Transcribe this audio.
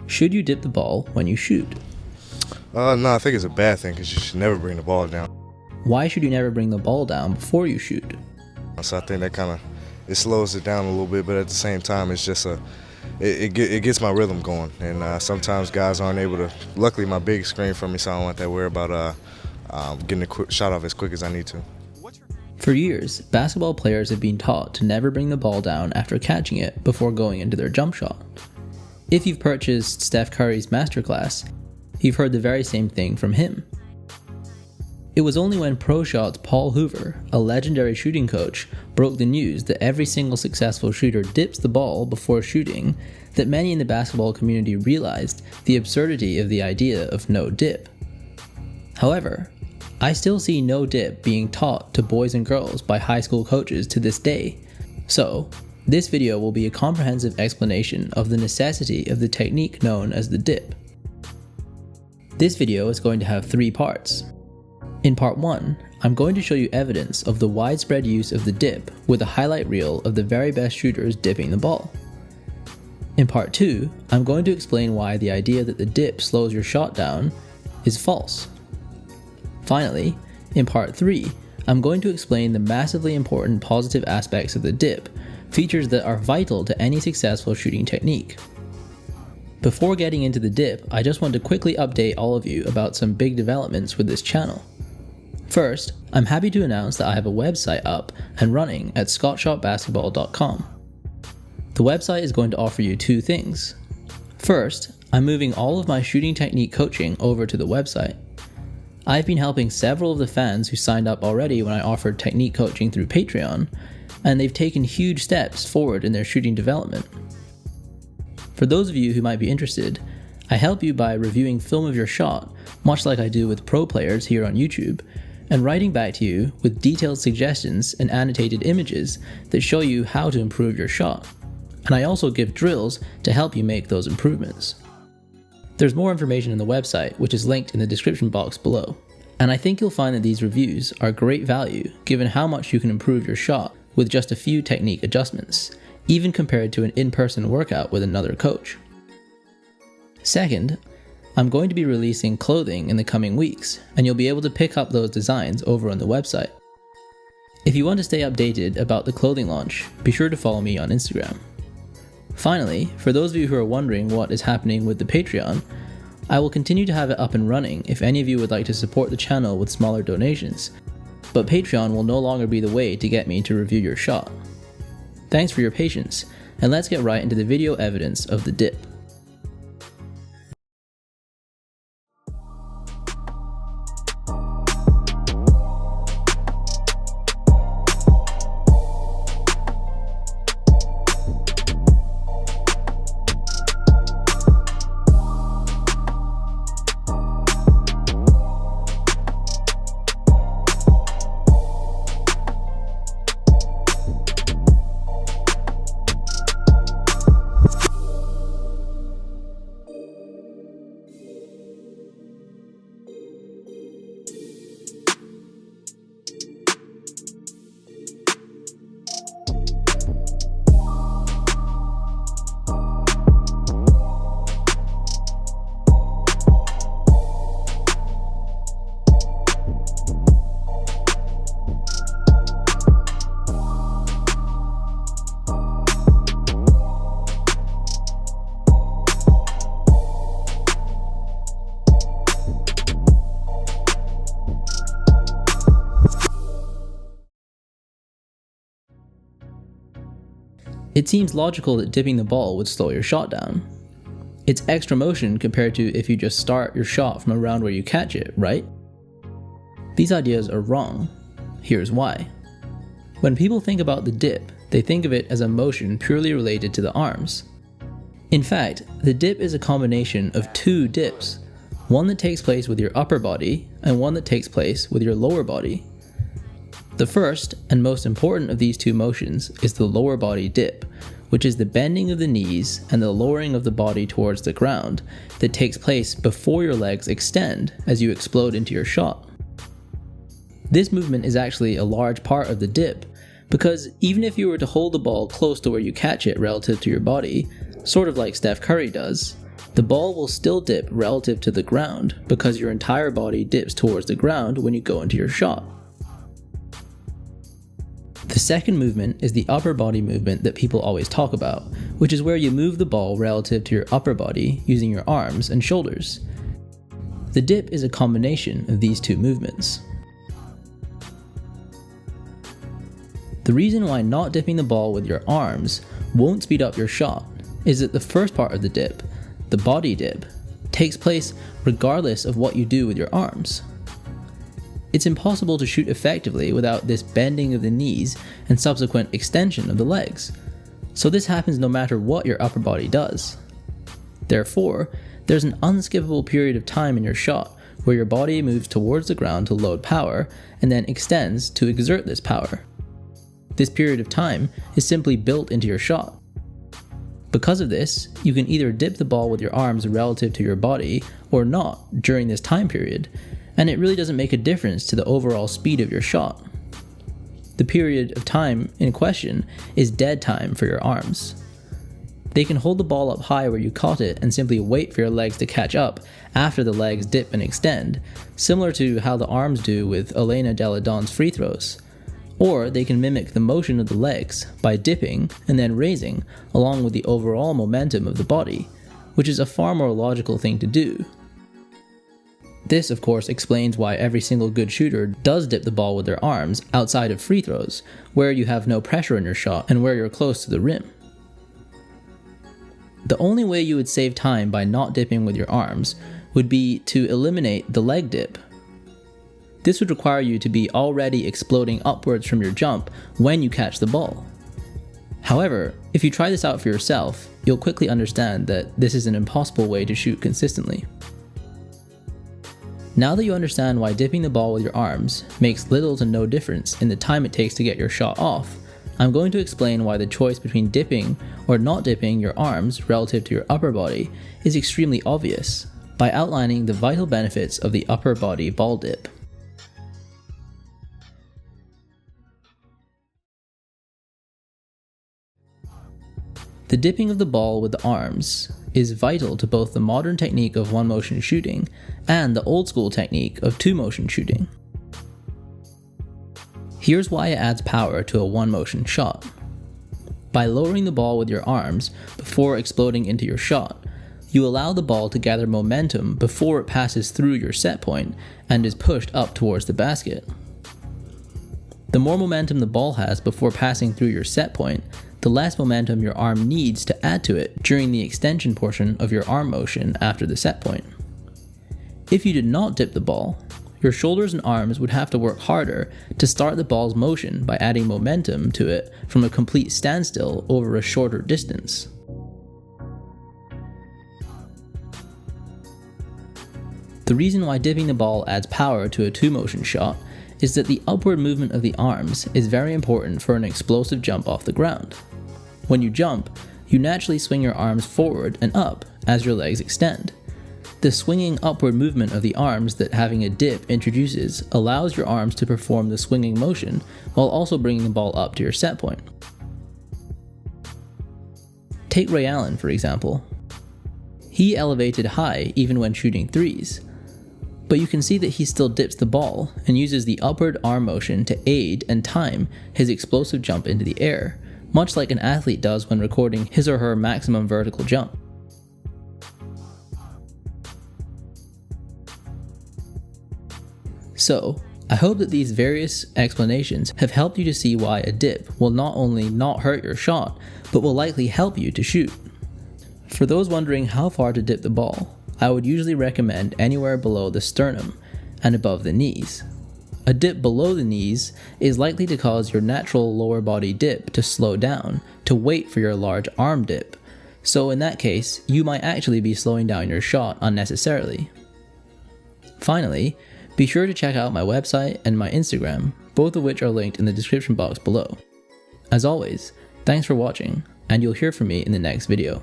Should you dip the ball when you shoot? No, I think it's a bad thing because you should never bring the ball down. Why should you never bring the ball down before you shoot? So I think that it slows it down a little bit, but at the same time, it's just it gets my rhythm going. And sometimes guys aren't able to. Luckily, my big screen from me, so I don't want that worry about getting a shot off as quick as I need to. For years, basketball players have been taught to never bring the ball down after catching it before going into their jump shot. If you've purchased Steph Curry's masterclass, you've heard the very same thing from him. It was only when Pro Shot's Paul Hoover, a legendary shooting coach, broke the news that every single successful shooter dips the ball before shooting that many in the basketball community realized the absurdity of the idea of no dip. However, I still see no dip being taught to boys and girls by high school coaches to this day. So, this video will be a comprehensive explanation of the necessity of the technique known as the dip. This video is going to have 3 parts. In part 1, I'm going to show you evidence of the widespread use of the dip with a highlight reel of the very best shooters dipping the ball. In part 2, I'm going to explain why the idea that the dip slows your shot down is false. Finally, in part 3, I'm going to explain the massively important positive aspects of the dip, features that are vital to any successful shooting technique. Before getting into the dip, I just want to quickly update all of you about some big developments with this channel. First, I'm happy to announce that I have a website up and running at scottshotbasketball.com. The website is going to offer you 2 things. First, I'm moving all of my shooting technique coaching over to the website. I've been helping several of the fans who signed up already when I offered technique coaching through Patreon, and they've taken huge steps forward in their shooting development. For those of you who might be interested, I help you by reviewing film of your shot, much like I do with pro players here on YouTube, and writing back to you with detailed suggestions and annotated images that show you how to improve your shot. And I also give drills to help you make those improvements. There's more information in the website, which is linked in the description box below. And I think you'll find that these reviews are great value given how much you can improve your shot with just a few technique adjustments, even compared to an in-person workout with another coach. Second, I'm going to be releasing clothing in the coming weeks, and you'll be able to pick up those designs over on the website. If you want to stay updated about the clothing launch, be sure to follow me on Instagram. Finally, for those of you who are wondering what is happening with the Patreon, I will continue to have it up and running if any of you would like to support the channel with smaller donations, but Patreon will no longer be the way to get me to review your shot. Thanks for your patience, and let's get right into the video evidence of the dip. It seems logical that dipping the ball would slow your shot down. It's extra motion compared to if you just start your shot from around where you catch it, right? These ideas are wrong. Here's why. When people think about the dip, they think of it as a motion purely related to the arms. In fact, the dip is a combination of 2 dips, one that takes place with your upper body and one that takes place with your lower body. The first and most important of these 2 motions is the lower body dip, which is the bending of the knees and the lowering of the body towards the ground that takes place before your legs extend as you explode into your shot. This movement is actually a large part of the dip, because even if you were to hold the ball close to where you catch it relative to your body, sort of like Steph Curry does, The ball will still dip relative to the ground because your entire body dips towards the ground when you go into your shot. The second movement is the upper body movement that people always talk about, which is where you move the ball relative to your upper body using your arms and shoulders. The dip is a combination of these two movements. The reason why not dipping the ball with your arms won't speed up your shot is that the first part of the dip, the body dip, takes place regardless of what you do with your arms. It's impossible to shoot effectively without this bending of the knees and subsequent extension of the legs, so this happens no matter what your upper body does. Therefore, there's an unskippable period of time in your shot where your body moves towards the ground to load power and then extends to exert this power. This period of time is simply built into your shot. Because of this, you can either dip the ball with your arms relative to your body or not during this time period, and it really doesn't make a difference to the overall speed of your shot. The period of time in question is dead time for your arms. They can hold the ball up high where you caught it and simply wait for your legs to catch up after the legs dip and extend, similar to how the arms do with Elena Delle Donne's free throws. Or they can mimic the motion of the legs by dipping and then raising along with the overall momentum of the body, which is a far more logical thing to do. This, of course, explains why every single good shooter does dip the ball with their arms outside of free throws, where you have no pressure in your shot and where you're close to the rim. The only way you would save time by not dipping with your arms would be to eliminate the leg dip. This would require you to be already exploding upwards from your jump when you catch the ball. However, if you try this out for yourself, you'll quickly understand that this is an impossible way to shoot consistently. Now that you understand why dipping the ball with your arms makes little to no difference in the time it takes to get your shot off, I'm going to explain why the choice between dipping or not dipping your arms relative to your upper body is extremely obvious, by outlining the vital benefits of the upper body ball dip. The dipping of the ball with the arms is vital to both the modern technique of one-motion shooting and the old-school technique of two-motion shooting. Here's why it adds power to a one-motion shot. By lowering the ball with your arms before exploding into your shot, you allow the ball to gather momentum before it passes through your set point and is pushed up towards the basket. The more momentum the ball has before passing through your set point, the less momentum your arm needs to add to it during the extension portion of your arm motion after the set point. If you did not dip the ball, your shoulders and arms would have to work harder to start the ball's motion by adding momentum to it from a complete standstill over a shorter distance. The reason why dipping the ball adds power to a two-motion shot is that the upward movement of the arms is very important for an explosive jump off the ground. When you jump, you naturally swing your arms forward and up as your legs extend. The swinging upward movement of the arms that having a dip introduces allows your arms to perform the swinging motion while also bringing the ball up to your set point. Take Ray Allen, for example. He elevated high even when shooting threes, but you can see that he still dips the ball and uses the upward arm motion to aid and time his explosive jump into the air, much like an athlete does when recording his or her maximum vertical jump. So, I hope that these various explanations have helped you to see why a dip will not only not hurt your shot, but will likely help you to shoot. For those wondering how far to dip the ball, I would usually recommend anywhere below the sternum and above the knees. A dip below the knees is likely to cause your natural lower body dip to slow down to wait for your large arm dip, so in that case, you might actually be slowing down your shot unnecessarily. Finally, be sure to check out my website and my Instagram, both of which are linked in the description box below. As always, thanks for watching, and you'll hear from me in the next video.